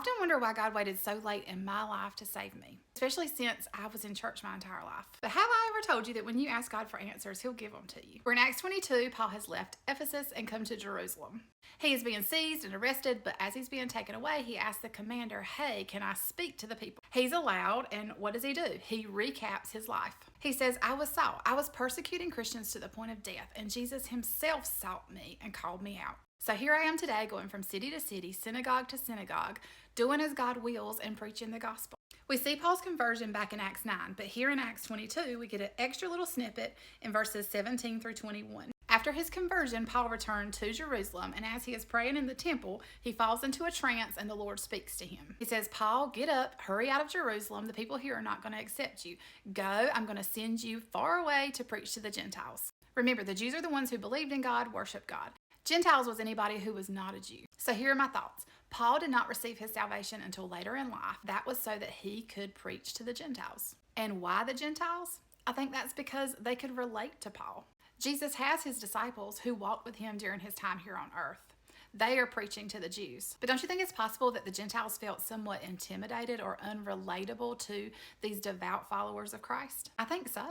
often wonder why God waited so late in my life to save me, especially since I was in church my entire life. But have I ever told you that when you ask God for answers, He'll give them to you? We're in Acts 22. Paul has left Ephesus and come to Jerusalem. He is being seized and arrested, but as he's being taken away, he asks the commander, hey, can I speak to the people? He's allowed, and what does he do? He recaps his life. He says, I was Saul. I was persecuting Christians to the point of death, and Jesus himself sought me and called me out. So here I am today, going from city to city, synagogue to synagogue, doing as God wills and preaching the gospel. We see Paul's conversion back in Acts 9, but here in Acts 22, we get an extra little snippet in verses 17 through 21. After his conversion, Paul returned to Jerusalem, and as he is praying in the temple, he falls into a trance and the Lord speaks to him. He says, Paul, get up, hurry out of Jerusalem. The people here are not going to accept you. Go, I'm going to send you far away to preach to the Gentiles. Remember, the Jews are the ones who believed in God, worship God. Gentiles was anybody who was not a Jew. So here are my thoughts. Paul did not receive his salvation until later in life. That was so that he could preach to the Gentiles. And why the Gentiles? I think that's because they could relate to Paul. Jesus has his disciples who walked with him during his time here on earth. They are preaching to the Jews. But don't you think it's possible that the Gentiles felt somewhat intimidated or unrelatable to these devout followers of Christ? I think so.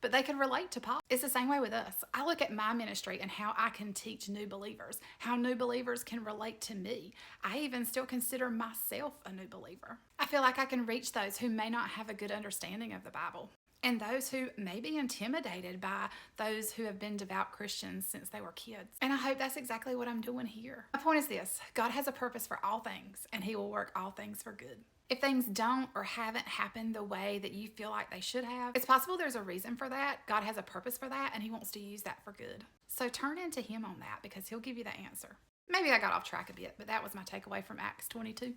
But they could relate to Paul. It's the same way with us. I look at my ministry and how I can teach new believers, how new believers can relate to me. I even still consider myself a new believer. I feel like I can reach those who may not have a good understanding of the Bible, and those who may be intimidated by those who have been devout Christians since they were kids. And I hope that's exactly what I'm doing here. My point is this: God has a purpose for all things, and He will work all things for good. If things don't or haven't happened the way that you feel like they should have, it's possible there's a reason for that. God has a purpose for that, and He wants to use that for good. So turn into Him on that, because He'll give you the answer. Maybe I got off track a bit, but that was my takeaway from Acts 22.